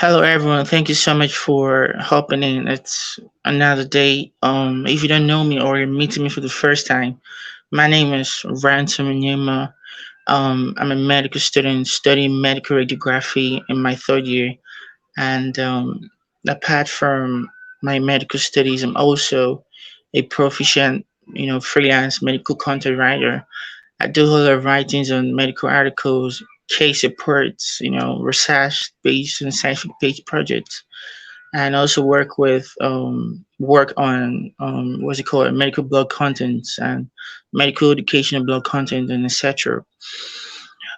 Hello, everyone. Thank you so much for hopping in. It's another day. If you don't know me or you're meeting me for the first time, my name is Ransom Nyema. I'm a medical student studying medical radiography in my third year, and apart from my medical studies, I'm also a proficient, freelance medical content writer. I do a lot of writings on medical articles, case reports, research-based and scientific-based projects, and also work on what's it called, medical blog contents and medical educational blog content and etc.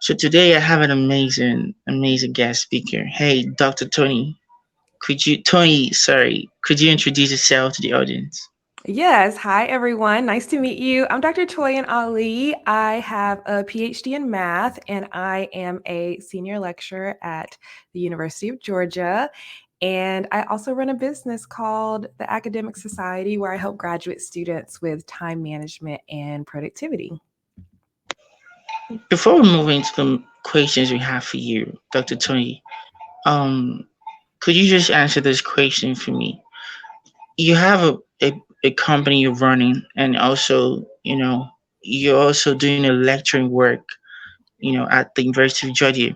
So today I have an amazing guest speaker. Hey, Dr. Could you introduce yourself to the audience? Yes. Hi, everyone. Nice to meet you. I'm Dr. Toyin Ali. I have a PhD in math, and I am a senior lecturer at the University of Georgia. And I also run a business called the Academic Society, where I help graduate students with time management and productivity. Before we move into the questions we have for you, Dr. Tony, um, could you just answer this question for me? You have a company you're running, and also, you're also doing a lecturing work, at the University of Georgia.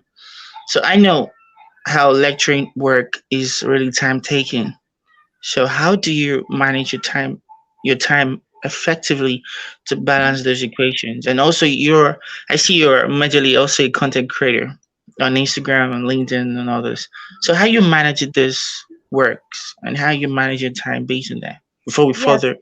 So I know how lecturing work is really time taking. So how do you manage your time effectively to balance those equations? And also I see you're majorly also a content creator on Instagram and LinkedIn and others. So how you manage this works and how you manage your time based on that before we Yes. further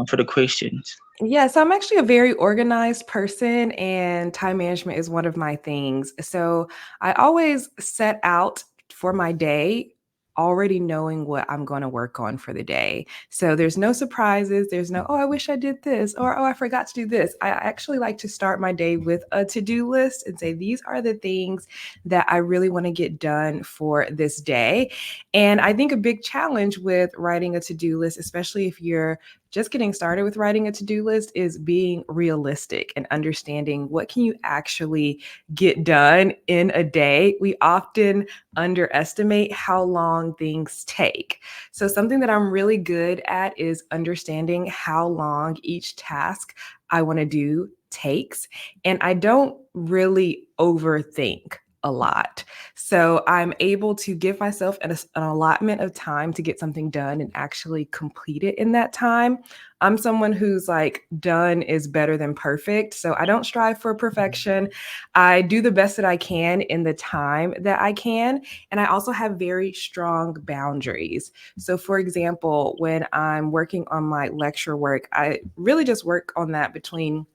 for the questions. Yes, I'm actually a very organized person, and time management is one of my things. So I always set out for my day already knowing what I'm going to work on for the day. So there's no surprises. There's no, oh, I wish I did this, or oh, I forgot to do this. I actually like to start my day with a to do list and say, these are the things that I really want to get done for this day. And I think a big challenge with writing a to do list, especially if you're just getting started with writing a to-do list, is being realistic and understanding what can you actually get done in a day. We often underestimate how long things take. So something that I'm really good at is understanding how long each task I want to do takes, and I don't really overthink a lot. So I'm able to give myself an allotment of time to get something done and actually complete it in that time. I'm someone who's like, done is better than perfect. So I don't strive for perfection. I do the best that I can in the time that I can. And I also have very strong boundaries. So, for example, when I'm working on my lecture work, I really just work on that between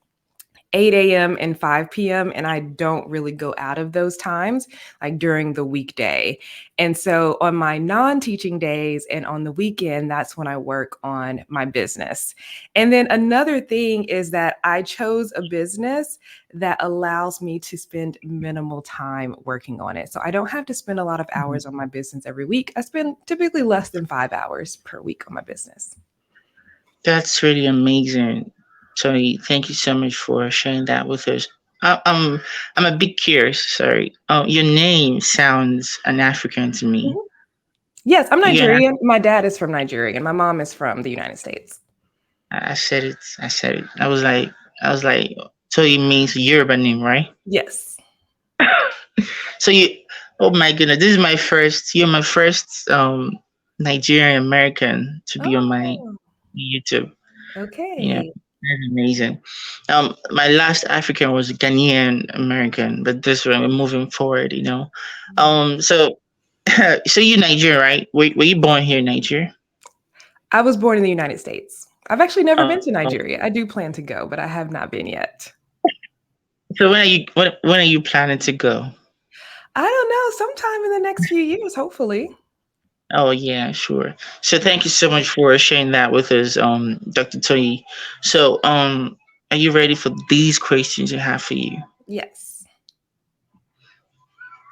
8 a.m. and 5 p.m. And I don't really go out of those times, like during the weekday. And so on my non teaching days and on the weekend, that's when I work on my business. And then another thing is that I chose a business that allows me to spend minimal time working on it. So I don't have to spend a lot of Mhm. hours on my business every week. I spend typically less than 5 hours per week on my business. That's really amazing. Tony, thank you so much for sharing that with us. I'm a bit curious. Sorry. Your name sounds an African to me. Mhm. Yes, I'm You and Nigerian. My dad is from Nigeria, and my mom is from the United States. I said it. I said it. I was like, Tony means Yoruba name, right? Yes. So oh my goodness, this is my first. You're my first Nigerian American to be on my Oh, YouTube. You know, okay. that's amazing. My last African was Ghanaian American, but this one we're moving forward. So so you Nigerian, right? Were you born here in Nigeria? I was born in the United States. I've actually never been Uh, to Nigeria. I do plan to go, but I have not been yet. so when are you planning to go? I don't know, sometime in the next few years, hopefully. Oh yeah, sure. So thank you so much for sharing that with us, Dr. Toyi. So are you ready for these questions I have for you? Yes.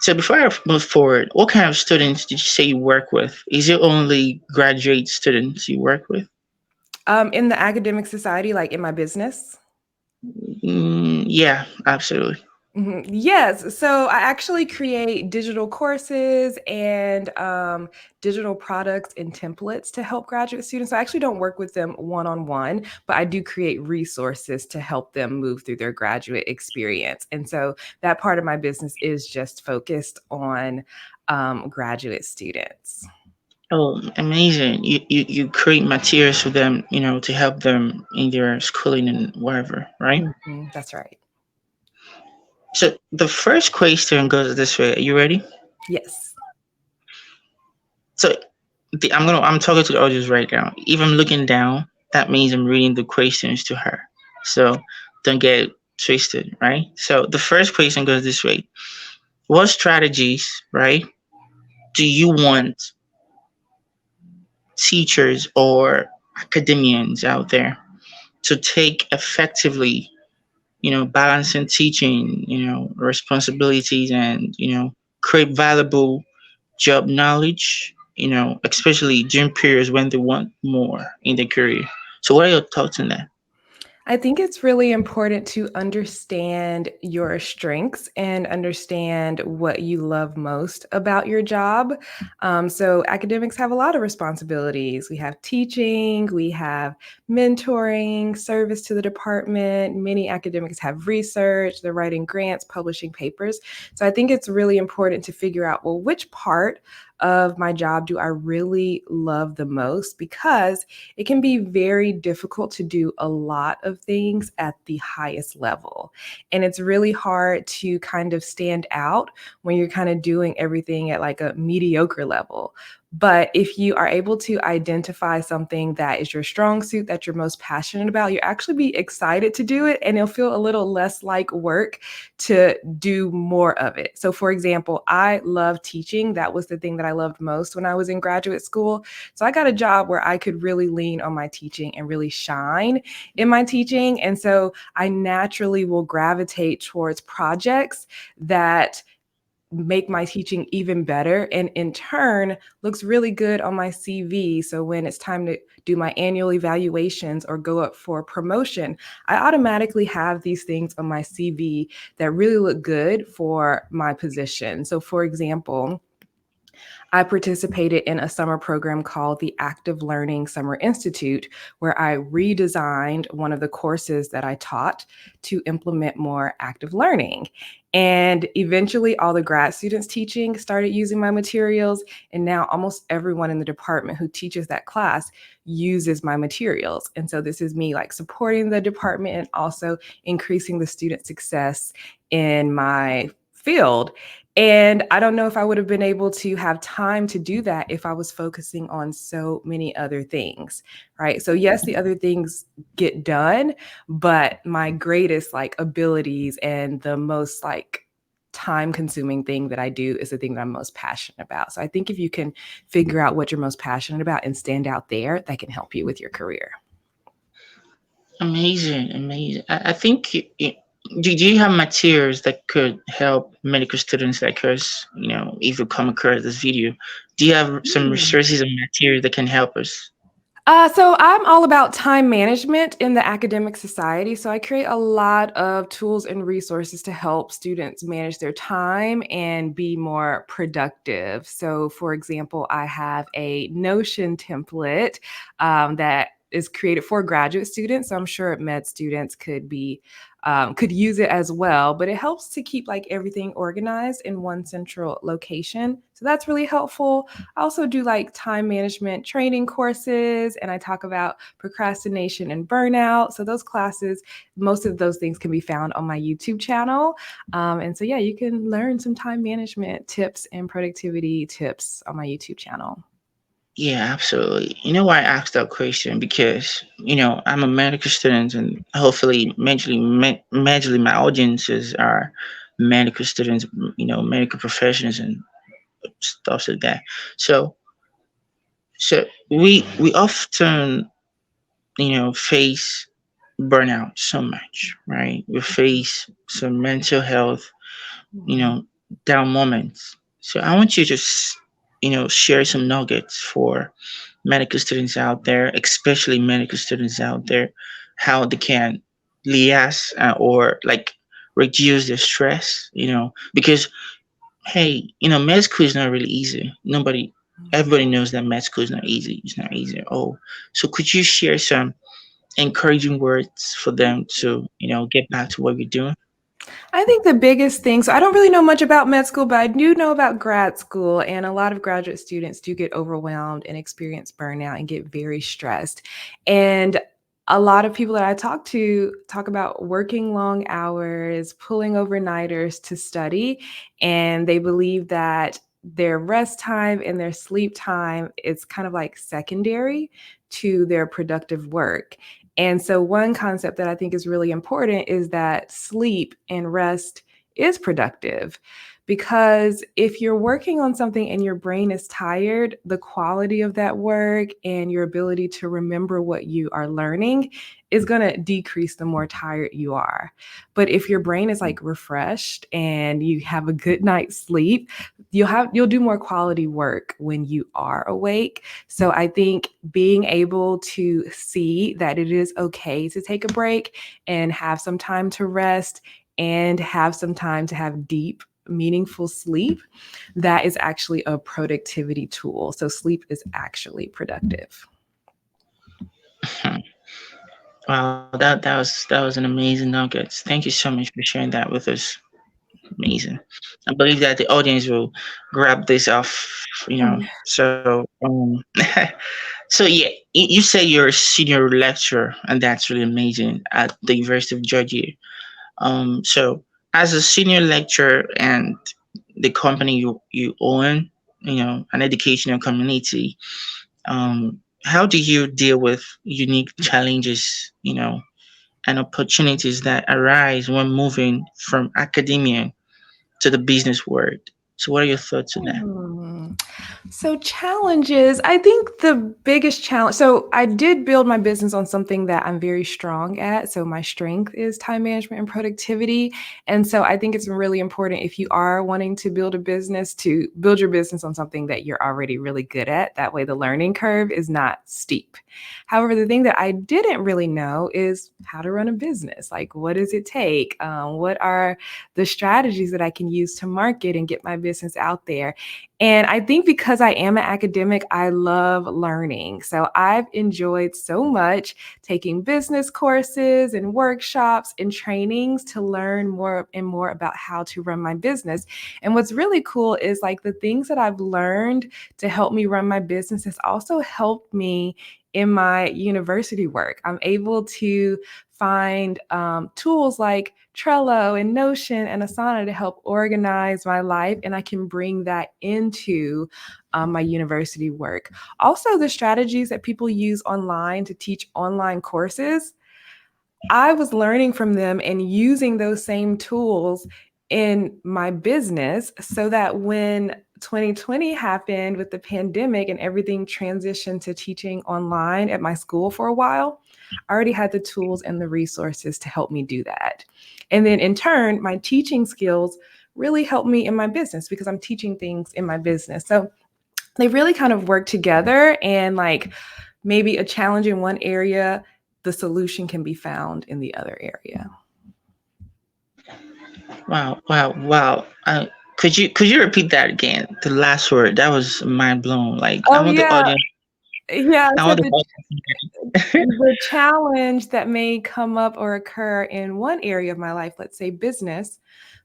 So before I move forward, what kind of students did you say you work with? Is it only graduate students you work with? In the academic society, like in my business. Yeah, absolutely. Yes. So I actually create digital courses and digital products and templates to help graduate students. I actually don't work with them one on one, but I do create resources to help them move through their graduate experience. And so that part of my business is just focused on graduate students. Oh, amazing. You create materials for them, to help them in their schooling and wherever, right? That's right. So the first question goes this way. Are you ready? Yes. So I'm talking to the audience right now. If I'm looking down, that means I'm reading the questions to her. So don't get twisted, right? So the first question goes this way. What strategies, right, do you want teachers or academians out there to take effectively, balancing teaching, responsibilities and, create valuable job knowledge, especially during periods when they want more in their career. So what are your thoughts on that? I think it's really important to understand your strengths and understand what you love most about your job. So, academics have a lot of responsibilities. We have teaching, we have mentoring, service to the department. Many academics have research, they're writing grants, publishing papers. So, I think it's really important to figure out, well, which part of my job do I really love the most? Because it can be very difficult to do a lot of things at the highest level. And it's really hard to kind of stand out when you're kind of doing everything at like a mediocre level. But if you are able to identify something that is your strong suit, that you're most passionate about, you actually be excited to do it and it'll feel a little less like work to do more of it. So, for example, I love teaching. That was the thing that I loved most when I was in graduate school. So I got a job where I could really lean on my teaching and really shine in my teaching. And so I naturally will gravitate towards projects that make my teaching even better and in turn looks really good on my CV. So when it's time to do my annual evaluations or go up for promotion, I automatically have these things on my CV that really look good for my position. So for example, I participated in a summer program called the Active Learning Summer Institute, where I redesigned one of the courses that I taught to implement more active learning. And eventually, all the grad students teaching started using my materials. And now, almost everyone in the department who teaches that class uses my materials. And so, this is me like supporting the department and also increasing the student success in my field. And I don't know if I would have been able to have time to do that if I was focusing on so many other things, right? So yes, the other things get done, but my greatest like abilities and the most like time consuming thing that I do is the thing that I'm most passionate about. So I think if you can figure out what you're most passionate about and stand out there, that can help you with your career. Amazing, amazing. I think do you have materials that could help medical students like us, if you come across this video? Do you have some resources and material that can help us? So I'm all about time management in the academic society. So I create a lot of tools and resources to help students manage their time and be more productive. So, for example, I have a Notion template that is created for graduate students. So I'm sure med students could use it as well. But it helps to keep like everything organized in one central location. So that's really helpful. I also do like time management training courses and I talk about procrastination and burnout. So, those classes, most of those things can be found on my YouTube channel. And so, yeah, you can learn some time management tips and productivity tips on my YouTube channel. Yeah, absolutely. You know why I asked that question? Because, I'm a medical student and hopefully majorly my audiences are medical students, medical professionals and stuff like that. So, we often, face burnout so much, right? We face some mental health, you Mhm. know, down moments. So I want you to share some nuggets for medical students out there, especially medical students out there, how they can liaise or like reduce their stress, because hey, med school is not really easy. Everybody knows that med school is not easy. It's not easy at all. So could you share some encouraging words for them to, get back to what you're doing? I think the biggest thing, so I don't really know much about med school, but I do know about grad school. And a lot of graduate students do get overwhelmed and experience burnout and get very stressed. And a lot of people that I talk to talk about working long hours, pulling overnighters to study. And they believe that their rest time and their sleep time is kind of like secondary to their productive work. And so, one concept that I think is really important is that sleep and rest is productive. Because if you're working on something and your brain is tired, the quality of that work and your ability to remember what you are learning is going to decrease the more tired you are. But if your brain is like refreshed and you have a good night's sleep, you'll do more quality work when you are awake. So I think being able to see that it is okay to take a break and have some time to rest and have some time to have deep, meaningful sleep, that is actually a productivity tool. So sleep is actually productive. Wow, that was an amazing nuggets. Thank you so much for sharing that with us. Amazing. I believe that the audience will grab this off. So so yeah, you say you're a senior lecturer, and that's really amazing at the University of Georgia. So as a senior lecturer and the company you own, an educational community, how do you deal with unique challenges, and opportunities that arise when moving from academia to the business world? So what are your thoughts on that? Hmm. So, challenges, I think the biggest challenge. So, I did build my business on something that I'm very strong at. So, my strength is time management and productivity. And so, I think it's really important if you are wanting to build a business to build your business on something that you're already really good at. That way, the learning curve is not steep. However, the thing that I didn't really know is how to run a business. Like, what does it take? What are the strategies that I can use to market and get my business out there? And I think because I am an academic, I love learning. So I've enjoyed so much taking business courses and workshops and trainings to learn more and more about how to run my business. And what's really cool is like the things that I've learned to help me run my business has also helped me in my university work. I'm able to find tools like Trello and Notion and Asana to help organize my life, and I can bring that into my university work. Also, the strategies that people use online to teach online courses, I was learning from them and using those same tools in my business so that when 2020 happened with the pandemic and everything transitioned to teaching online at my school for a while, I already had the tools and the resources to help me do that. And then in turn, my teaching skills really helped me in my business because I'm teaching things in my business. So they really kind of work together, and like maybe a challenge in one area, the solution can be found in the other area. Wow, wow, wow. Could you repeat that again? The last word that was mind blown. Like I Oh want the yeah, audience. yeah. I So want the audience. the challenge that may come up or occur in one area of my life, let's say business,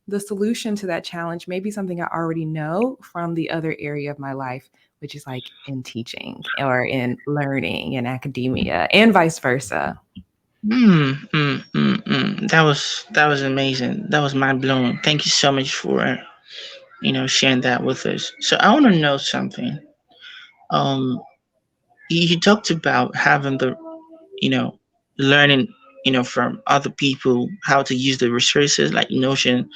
the solution to that challenge may be something I already know from the other area of my life, which is like in teaching or in learning in academia and vice versa. That was amazing. That was mind blowing. Thank you so much for sharing that with us. So I want to know something. Um, you talked about having the learning from other people how to use the resources like Notion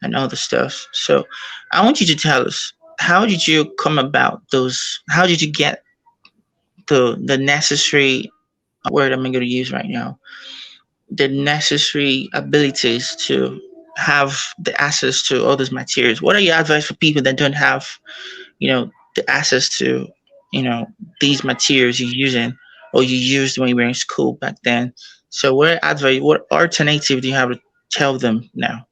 and other stuff. So I want you to tell us, how did you come about those? How did you get the necessary word I'm going to use right now? The necessary abilities to have the access to all those materials. What are your advice for people that don't have the access to you know these materials you're using or you used when you were in school back then? So what alternative do you have to tell them now?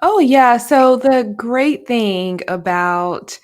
Oh, yeah. So the great thing about,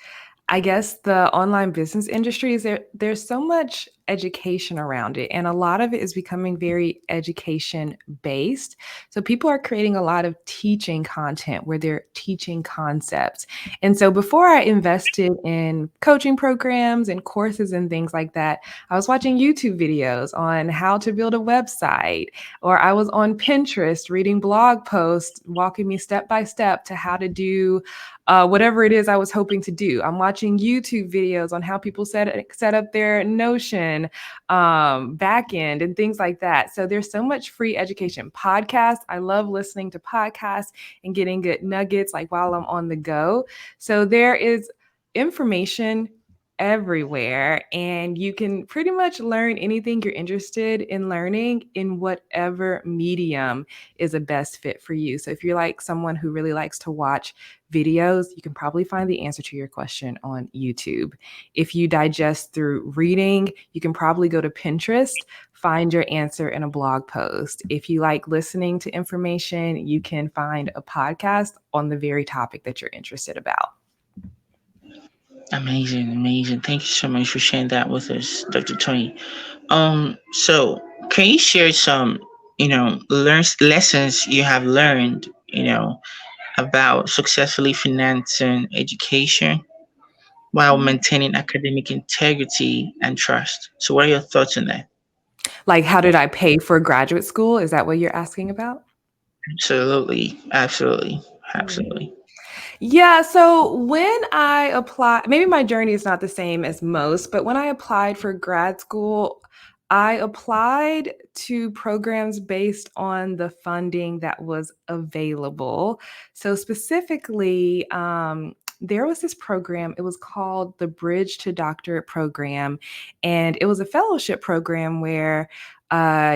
I guess, the online business industry is there's so much education around it, and a lot of it is becoming very education based. So people are creating a lot of teaching content where they're teaching concepts. And so before I invested in coaching programs and courses and things like that, I was watching YouTube videos on how to build a website, or I was on Pinterest reading blog posts, walking me step by step to how to do whatever it is I was hoping to do. I'm watching YouTube videos on how people set up their Notion backend and things like that. So there's so much free education. Podcasts. I love listening to podcasts and getting good nuggets like while I'm on the go. So there is information everywhere, and you can pretty much learn anything you're interested in learning in whatever medium is a best fit for you. So if you're like someone who really likes to watch videos, you can probably find the answer to your question on YouTube. If you digest through reading, you can probably go to Pinterest, find your answer in a blog post. If you like listening to information, you can find a podcast on the very topic that you're interested about. Amazing, amazing. Thank you so much for sharing that with us, Dr. Tony. So can you share some, lessons you have learned, about successfully financing education while maintaining academic integrity and trust? So what are your thoughts on that? Like, how did I pay for graduate school? Is that what you're asking about? Absolutely, absolutely, Mhm. absolutely. Yeah, so when I apply, maybe my journey is not the same as most, but when I applied for grad school, I applied to programs based on the funding that was available. So specifically, there was this program, it was called the Bridge to Doctorate program, and it was a fellowship program where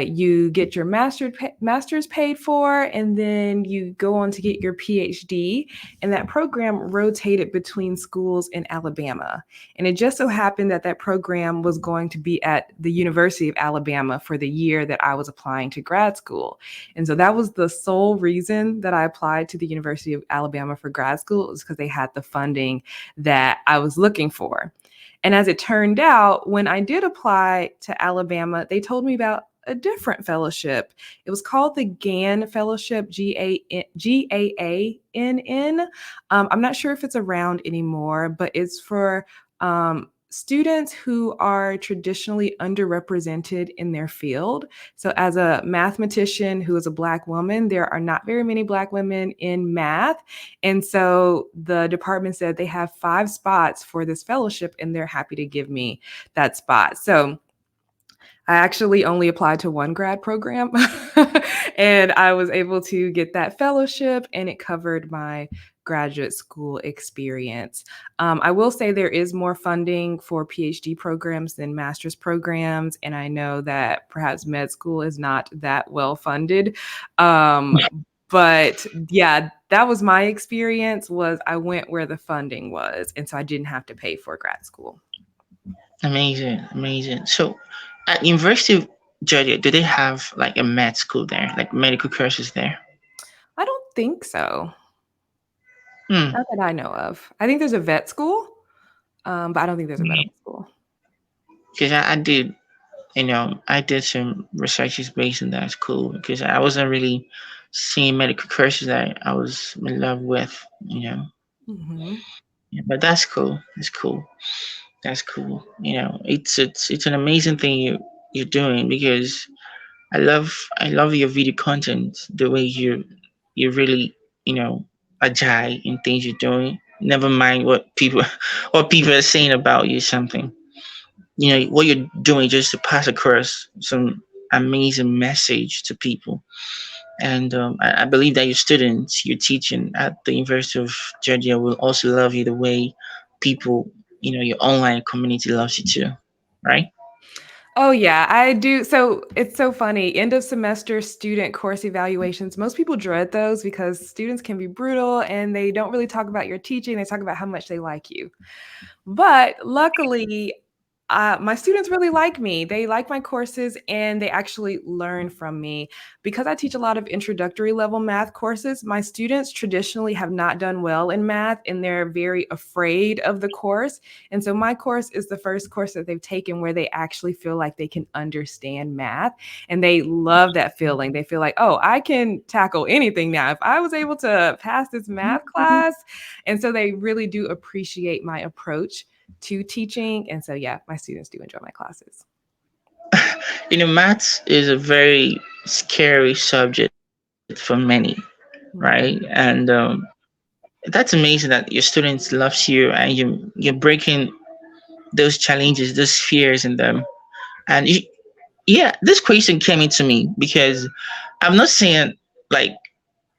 you get your master's paid for, and then you go on to get your PhD. And that program rotated between schools in Alabama. And it just so happened that that program was going to be at the University of Alabama for the year that I was applying to grad school. And so that was the sole reason that I applied to the University of Alabama for grad school, is because they had the funding that I was looking for. And as it turned out, when I did apply to Alabama, they told me about a different fellowship. It was called the GAN Fellowship, GAANN. I'm not sure if it's around anymore, but it's for students who are traditionally underrepresented in their field. So, as a mathematician who is a Black woman, there are not very many Black women in math. And so the department said they have 5 spots for this fellowship and they're happy to give me that spot. So, I actually only applied to one grad program and I was able to get that fellowship, and it covered my graduate school experience. I will say there is more funding for PhD programs than master's programs. And I know that perhaps med school is not that well funded. Um, but yeah, that was my experience. Was I went where the funding was, and so I didn't have to pay for grad school. Amazing, amazing. So at University of Georgia, do they have like a med school there, like medical courses there? I don't think so. Hmm. Not that I know of. I think there's a vet school, but I don't think there's a medical school. Because I did, I did some researches based on that school because I wasn't really seeing medical courses that I was in love with. Hmm. Yeah, but that's cool. That's cool. That's cool. It's an amazing thing you're doing because I love your video content, the way you really, you know, agile in things you're doing. Never mind what people what people are saying about you something. What you're doing just to pass across some amazing message to people. And I believe that your students you're teaching at the University of Georgia will also love you the way people, your online community loves you too, right? Oh yeah, I do. So it's so funny. End of semester student course evaluations. Most people dread those because students can be brutal and they don't really talk about your teaching. They talk about how much they like you. But luckily, My students really like me. They like my courses and they actually learn from me. Because I teach a lot of introductory level math courses, my students traditionally have not done well in math and they're very afraid of the course. And so my course is the first course that they've taken where they actually feel like they can understand math. And they love that feeling. They feel like, oh, I can tackle anything now. If I was able to pass this math class. And so they really do appreciate my approach to teaching. And so, yeah, my students do enjoy my classes. Maths is a very scary subject for many, right? Mhm. And that's amazing that your students loves you and you're breaking those challenges, those fears in them. And yeah, this question came into me because I'm not saying like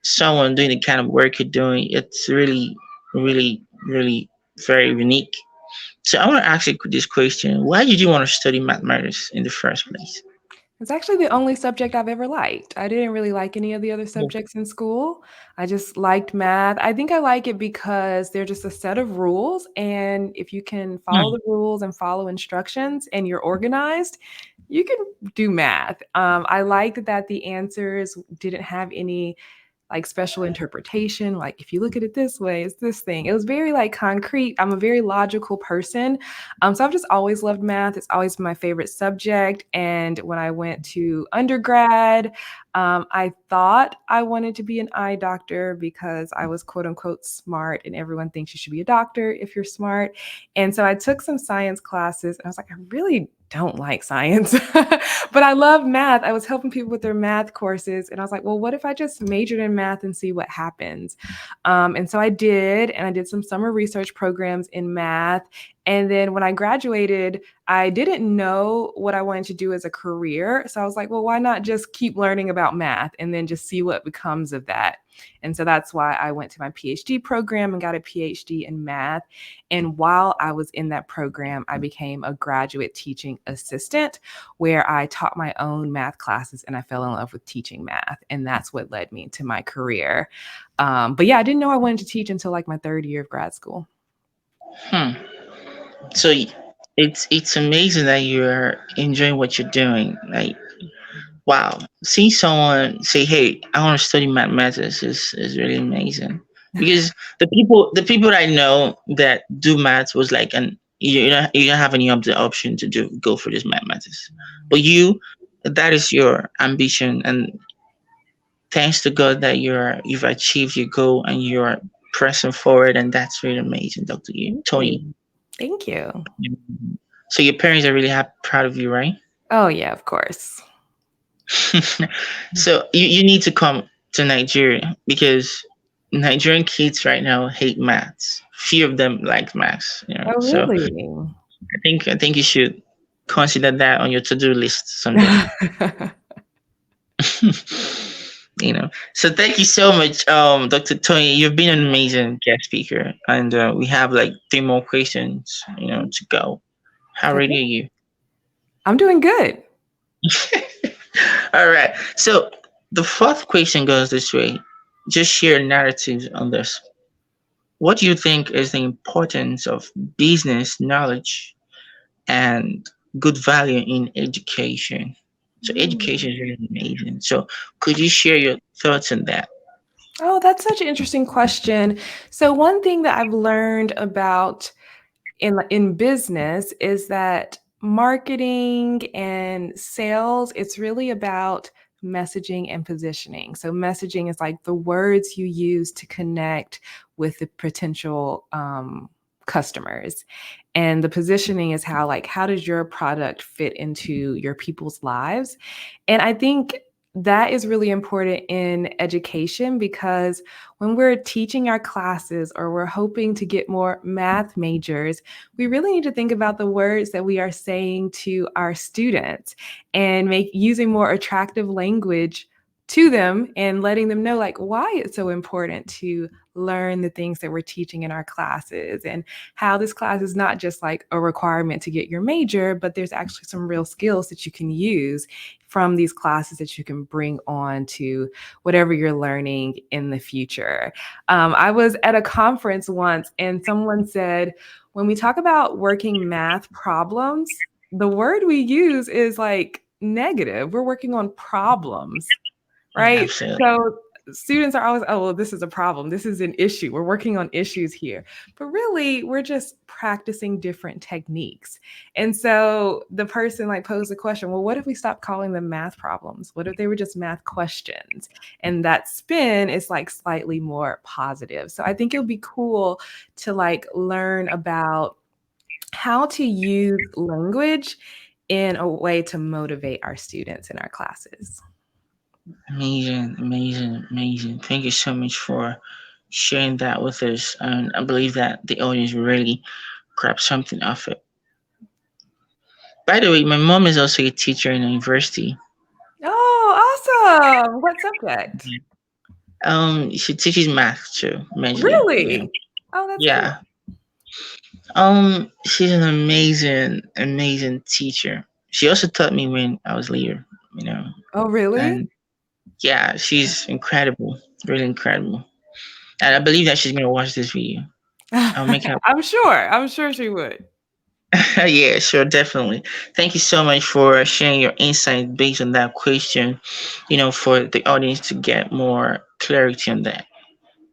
someone doing the kind of work you're doing. It's really, really, really very unique. So I want to ask you this question: why did you want to study mathematics in the first place? It's actually the only subject I've ever liked. I didn't really like any of the other subjects in school. I just liked math. I think I like it because they're just a set of rules. And if you can follow Hmm. the rules and follow instructions and you're organized, you can do math. I liked that the answers didn't have any like special interpretation, like if you look at it this way it's this thing. It was very like concrete. I'm a very logical person, so I've just always loved math. It's always been my favorite subject. And when I went to undergrad, I thought I wanted to be an eye doctor because I was quote unquote smart and everyone thinks you should be a doctor if you're smart. And so I took some science classes and I was like, I really don't like science, but I love math. I was helping people with their math courses, and I was like, well, what if I just majored in math and see what happens? And so I did, and I did some summer research programs in math. And then when I graduated, I didn't know what I wanted to do as a career. So I was like, well, why not just keep learning about math and then just see what becomes of that? And so that's why I went to my PhD program and got a PhD in math. And while I was in that program, I became a graduate teaching assistant where I taught my own math classes and I fell in love with teaching math. And that's what led me to my career. But yeah, I didn't know I wanted to teach until like my third year of grad school. Hmm. So it's amazing that you're enjoying what you're doing. Like, wow, seeing someone say, "Hey, I want to study mathematics," is really amazing. Because the people that I know that do maths was like an you don't have any other option to do go for this mathematics, but that is your ambition, and thanks to God that you've achieved your goal and you're pressing forward, and that's really amazing, Doctor Thank Tony. you. Thank you. So your parents are really proud of you, right? Oh, yeah, of course. So you need to come to Nigeria because Nigerian kids right now hate maths. Few of them like maths. Oh, So really? I think you should consider that on your to-do list someday. So thank you so much, Dr. Tony. You've been an amazing guest speaker, and we have like three more questions, to go. How ready Okay. are you? I'm doing good. All right. So the fourth question goes this way. Just share narratives on this. What do you think is the importance of business knowledge and good value in education? So education Mm. is really amazing. So could you share your thoughts on that? Oh, that's such an interesting question. So one thing that I've learned about in business is that marketing and sales, it's really about messaging and positioning. So messaging is like the words you use to connect with the potential customers, and the positioning is how does your product fit into your people's lives. And I think that is really important in education because when we're teaching our classes or we're hoping to get more math majors, we really need to think about the words that we are saying to our students and make using more attractive language to them and letting them know like why it's so important to learn the things that we're teaching in our classes, and how this class is not just like a requirement to get your major, but there's actually some real skills that you can use from these classes that you can bring on to whatever you're learning in the future. I was at a conference once and someone said, when we talk about working math problems, the word we use is like negative. We're working on problems, Yeah, right? absolutely. So students are always, oh, well, this is a problem. This is an issue. We're working on issues here. But really, we're just practicing different techniques. And so the person like posed the question, well, what if we stopped calling them math problems? What if they were just math questions? And that spin is like slightly more positive. So I think it would be cool to like learn about how to use language in a way to motivate our students in our classes. Amazing, amazing, amazing. Thank you so much for sharing that with us. And I believe that the audience will really grab something off it. By the way, my mom is also a teacher in a university. Oh, awesome. What subject? She teaches math too, majorly. Really? Oh, that's cool. Yeah. She's an amazing, amazing teacher. She also taught me when I was little, you know, Oh, really? and yeah, she's incredible, really incredible. And I believe that she's gonna watch this video. I'll make her. I'm sure. I'm sure she would. Yeah, sure, definitely. Thank you so much for sharing your insight based on that question. For the audience to get more clarity on that.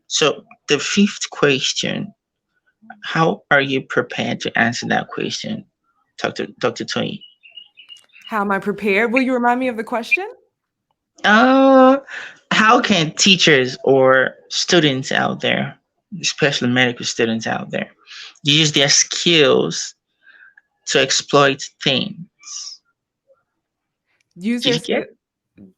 So the fifth question: how are you prepared to answer that question, Dr. Toyin? How am I prepared? Will you remind me of the question? Uh, how can teachers or students out there, especially medical students out there, use their skills to exploit things? Use Did their you get?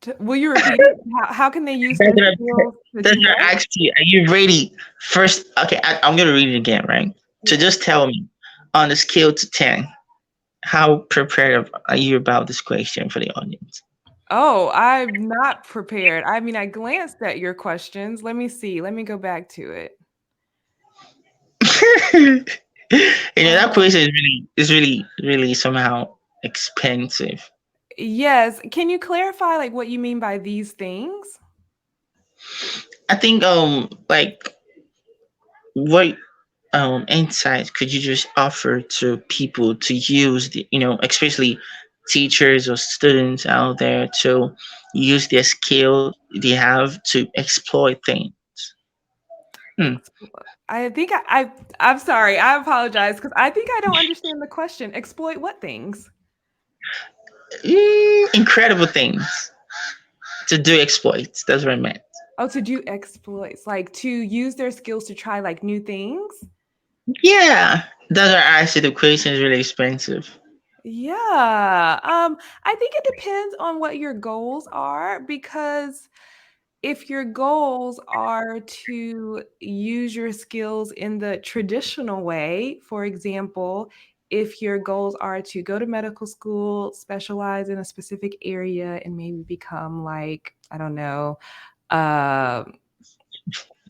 skill. Will you repeat it? How can they use That's their what skills to that's do what what? I asked you. Are you ready? First, okay, I'm gonna read it again, right? So Yes. just tell me, on a scale to 10, how prepared are you about this question for the audience? Oh, I'm not prepared. I mean, I glanced at your questions. Let me see. Let me go back to it. That Um, question is really really somehow expensive. yes. Can you clarify like what you mean by these things? I think like what insights could you just offer to people to use especially teachers or students out there to use their skill they have to exploit things? Hmm. I think I'm sorry. I apologize because I think I don't understand the question. Exploit what things? Incredible things to do exploits. That's what I meant. Oh, to do exploits, like to use their skills to try like new things. Yeah, that's why I said the question is really expensive. Yeah. I think it depends on what your goals are because if your goals are to use your skills in the traditional way, for example, if your goals are to go to medical school, specialize in a specific area, and maybe become like, I don't know, uh,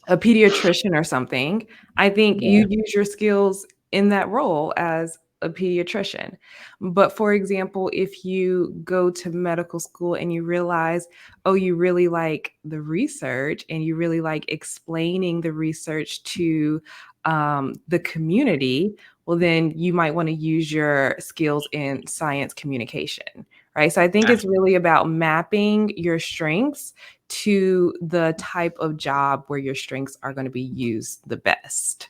a pediatrician or something, I think Yeah. you use your skills in that role as a pediatrician. But for example, if you go to medical school and you realize, oh, you really like the research and you really like explaining the research to the community, well, then you might want to use your skills in science communication, right? So I think Ah, it's really about mapping your strengths to the type of job where your strengths are going to be used the best.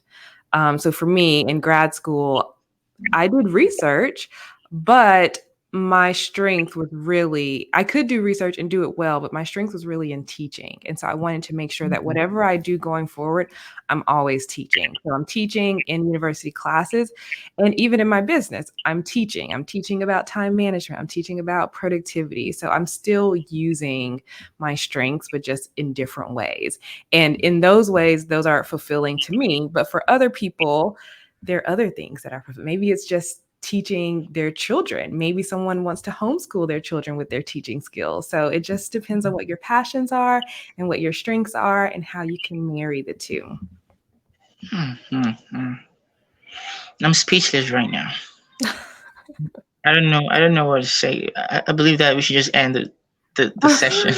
So for me in grad school, I did research, but my strength was really, I could do research and do it well, but my strength was really in teaching. And so I wanted to make sure that whatever I do going forward, I'm always teaching. So I'm teaching in university classes and even in my business, I'm teaching. I'm teaching about time management, I'm teaching about productivity. So I'm still using my strengths, but just in different ways. And in those ways, those are fulfilling to me. But for other people, there are other things that are maybe it's just teaching their children. Maybe someone wants to homeschool their children with their teaching skills. So it just depends on what your passions are and what your strengths are and how you can marry the two. Mm. I'm speechless right now. I don't know. I don't know what to say. I believe that we should just end the session.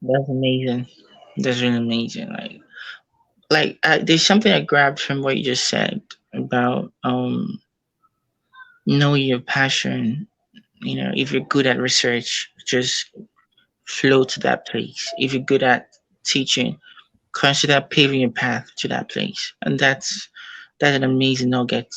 That's amazing. That's really amazing. There's something I grabbed from what you just said about know your passion. You know, if you're good at research, just flow to that place. If you're good at teaching, consider paving your path to that place. And that's an amazing nugget.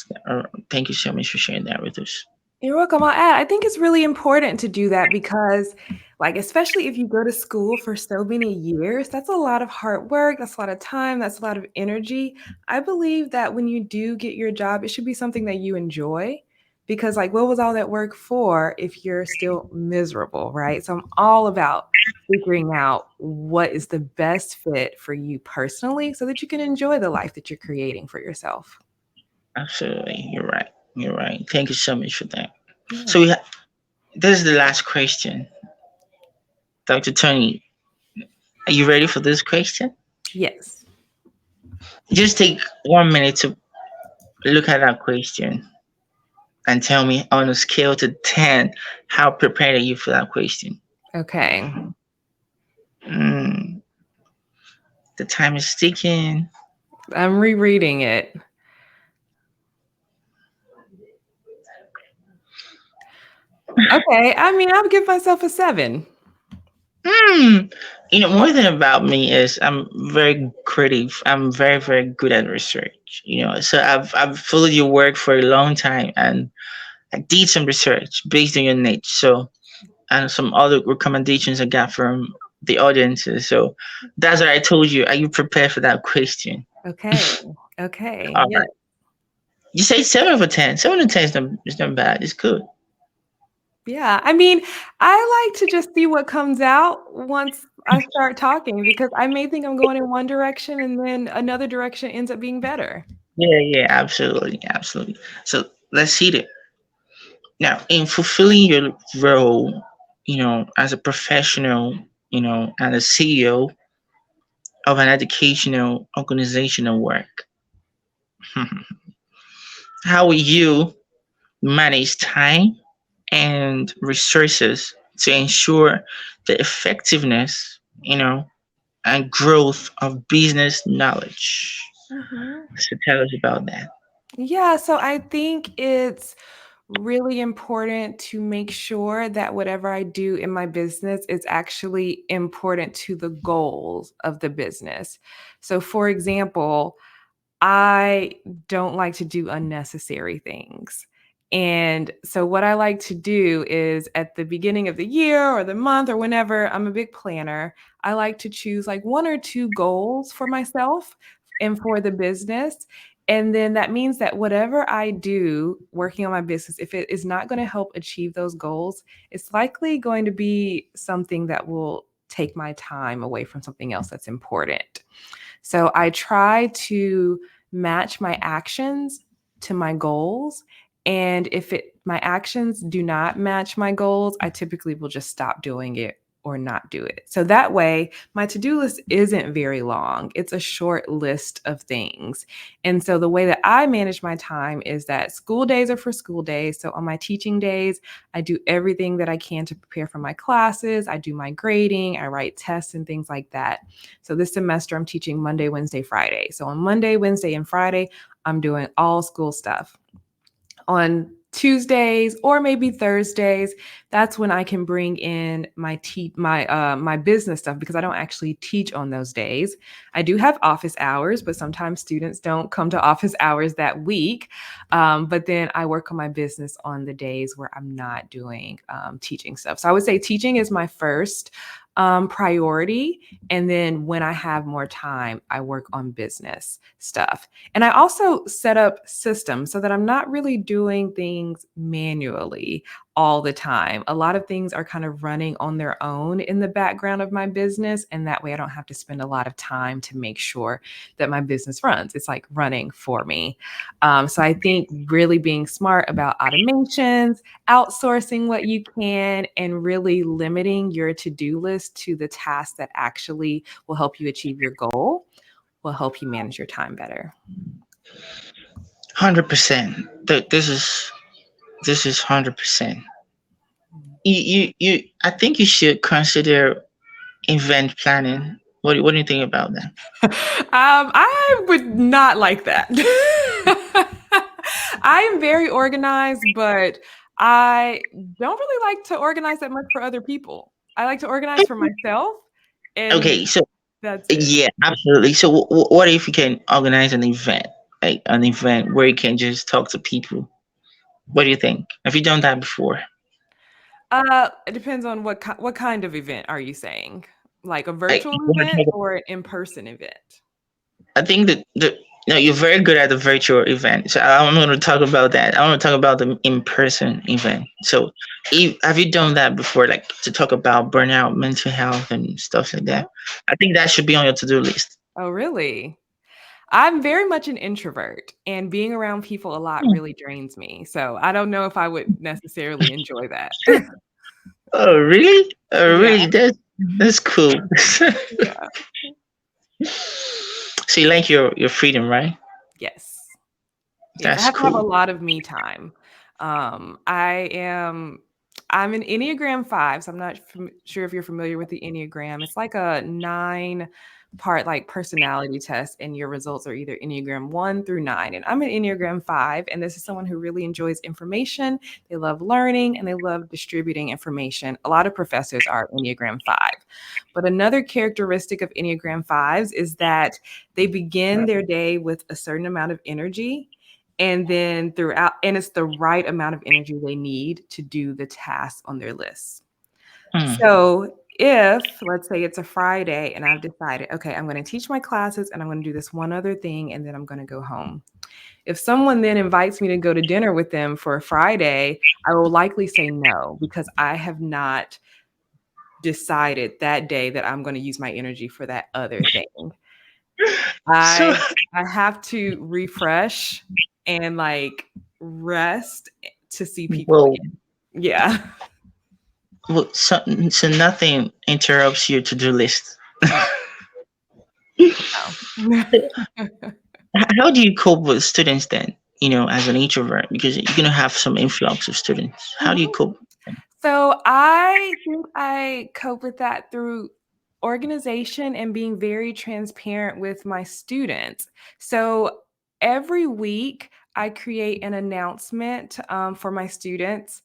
Thank you so much for sharing that with us. You're welcome. I'll add, I think it's really important to do that because, like, especially if you go to school for so many years, that's a lot of hard work. That's a lot of time. That's a lot of energy. I believe that when you do get your job, it should be something that you enjoy because, like, what was all that work for if you're still miserable, right? So I'm all about figuring out what is the best fit for you personally so that you can enjoy the life that you're creating for yourself. Absolutely, you're right. You're right. Thank you so much for that. Yeah. So this is the last question, Dr. Tony. Are you ready for this question? Yes. Just take 1 minute to look at that question and tell me on a scale to 10, how prepared are you for that question? Okay. Mm, the time is ticking. I'm rereading it. Okay, I mean, I'll give myself a 7. Hmm. You know, one thing about me is I'm very creative. I'm very, very good at research. You know, so I've followed your work for a long time, and I did some research based on your niche. So and some other recommendations I got from the audiences. So that's what I told you. Are you prepared for that question? Okay, okay, All yeah. right. You say 7 over 10. 7 to 10 is not bad. It's good. Yeah, I mean, I like to just see what comes out once I start talking because I may think I'm going in one direction and then another direction ends up being better. Yeah, yeah, absolutely, absolutely. So let's see it. Now, in fulfilling your role, as a professional, and a CEO of an educational organizational work, how will you manage time and resources to ensure the effectiveness, and growth of business knowledge? Mhm. So tell us about that. Yeah, so I think it's really important to make sure that whatever I do in my business is actually important to the goals of the business. So, for example, I don't like to do unnecessary things. And so, what I like to do is at the beginning of the year or the month or whenever I'm a big planner, I like to choose like one or two goals for myself and for the business. And then that means that whatever I do working on my business, if it is not going to help achieve those goals, it's likely going to be something that will take my time away from something else that's important. So I try to match my actions to my goals. And if my actions do not match my goals, I typically will just stop doing it or not do it. So that way, my to do list isn't very long. It's a short list of things. And so the way that I manage my time is that school days are for school days. So on my teaching days, I do everything that I can to prepare for my classes. I do my grading, I write tests and things like that. So this semester, I'm teaching Monday, Wednesday, Friday. So on Monday, Wednesday, and Friday, I'm doing all school stuff. On Tuesdays or maybe Thursdays, that's when I can bring in my business stuff because I don't actually teach on those days. I do have office hours, but sometimes students don't come to office hours that week. But then I work on my business on the days where I'm not doing teaching stuff. So I would say teaching is my first priority. And then when I have more time, I work on business stuff. And I also set up systems so that I'm not really doing things manually. all the time. A lot of things are kind of running on their own in the background of my business. And that way I don't have to spend a lot of time to make sure that my business runs. It's like running for me. So I think really being smart about automations, outsourcing what you can, and really limiting your to do list to the tasks that actually will help you achieve your goal will help you manage your time better. 100%. This is 100%. You. I think you should consider event planning. What do you think about that? I would not like that. I am very organized, but I don't really like to organize that much for other people. I like to organize for myself, and Okay, so that's it. yeah, absolutely. So what if you can organize an event, like an event where you can just talk to people? What do you think? Have you done that before? It depends on what kind of event are you saying? Like a Like, virtual you wanna event talk- or an in-person event? I think that no, you're very good at the virtual event. So I'm going to talk about that. I want to talk about the in-person event. So, have you done that before? Like to talk about burnout, mental health, and stuff like Yeah. that. I think that should be on your to-do list. Oh, really? I'm very much an introvert, and being around people a lot really drains me. So I don't know if I would necessarily enjoy that. Oh, really? Oh, Yeah, really? That's cool. yeah. So you like your freedom, right? Yes. Yes, I That's have to have a cool. lot of me time. I am I'm an Enneagram 5, so I'm not sure if you're familiar with the Enneagram. It's like a 9-part like personality test, and your results are either Enneagram 1 through 9. And I'm an Enneagram 5, and this is someone who really enjoys information. They love learning and they love distributing information. A lot of professors are Enneagram 5. But another characteristic of Enneagram 5s is that they begin their day with a certain amount of energy, and then throughout, and it's the right amount of energy they need to do the tasks on their list. Hmm. So if, let's say it's a Friday and I've decided, okay, I'm going to teach my classes and I'm going to do this one other thing and then I'm going to go home. If someone then invites me to go to dinner with them for a Friday, I will likely say no because I have not decided that day that I'm going to use my energy for that other thing. So, I have to refresh and, like, rest to see people well, again. Yeah. so nothing interrupts your to-do list. No, no. How do you cope with students then? As an introvert, because you're gonna have some influx of students. How do you Mhm. cope? So, I think I cope with that through organization and being very transparent with my students. So, every week, I create an announcement, for my students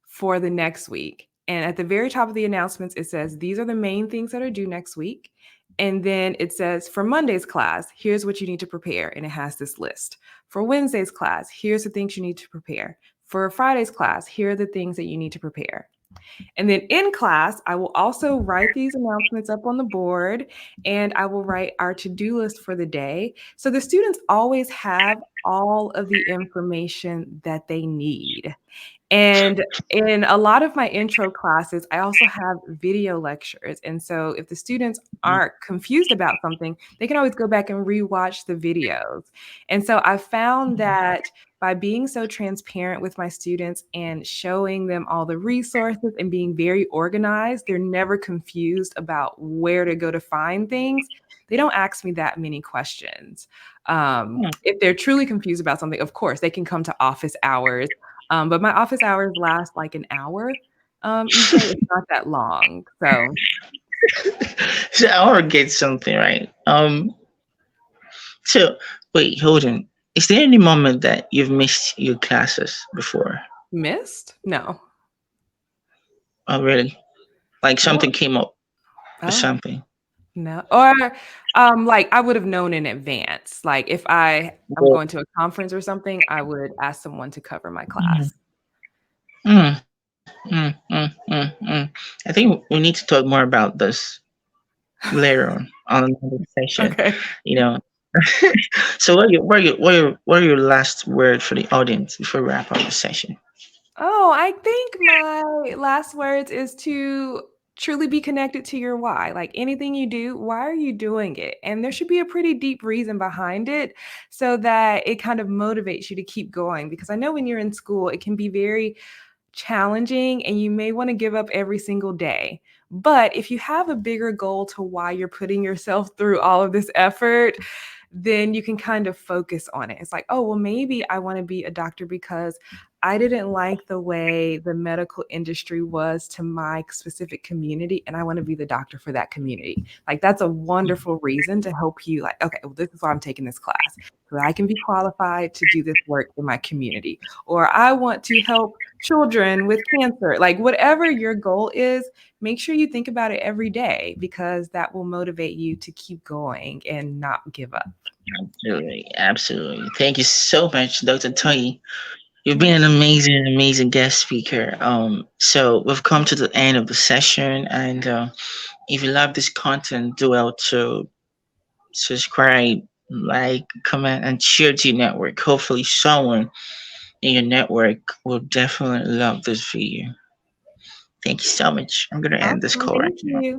for the next week. And at the very top of the announcements, it says, these are the main things that are due next week. And then it says, for Monday's class, here's what you need to prepare. And it has this list. For Wednesday's class, here's the things you need to prepare. For Friday's class, here are the things that you need to prepare. And then in class, I will also write these announcements up on the board, and I will write our to do list for the day. So the students always have all of the information that they need. And in a lot of my intro classes, I also have video lectures. And so if the students aren't confused about something, they can always go back and rewatch the videos. And so I found that by being so transparent with my students and showing them all the resources and being very organized, they're never confused about where to go to find things. They don't ask me that many questions. If they're truly confused about something, of course, they can come to office hours, but my office hours last like an hour. Each day it's not that long. So So I want to get something right. So wait, hold on. Is there any moment that you've missed your classes before? missed? No. Oh, really? Like No. something came up or Oh, something? no. Or like I would have known in advance. Like if I'm Well, going to a conference or something, I would ask someone to cover my mm, class. I think we need to talk more about this later on another session. Okay. You know. So what are your last word for the audience before we wrap up the session? Oh, I think my last words is to truly be connected to your why. Like anything you do, why are you doing it? And there should be a pretty deep reason behind it so that it kind of motivates you to keep going. Because I know when you're in school, it can be very challenging and you may want to give up every single day. But if you have a bigger goal to why you're putting yourself through all of this effort, then you can kind of focus on it. It's like, oh, well, maybe I want to be a doctor because I didn't like the way the medical industry was to my specific community, and I want to be the doctor for that community. Like, that's a wonderful reason to help you, like, okay, well, this is why I'm taking this class, so that I can be qualified to do this work in my community. Or I want to help children with cancer. Like, whatever your goal is, make sure you think about it every day because that will motivate you to keep going and not give up. Absolutely, absolutely. Thank you so much, Dr. Toyi. You've been an amazing, amazing guest speaker. So we've come to the end of the session, and if you love this content, do well to subscribe, like, comment, and share to your network. Hopefully, someone in your network will definitely love this video. Thank you so much. I'm gonna end this Awesome. call right Thank now. you.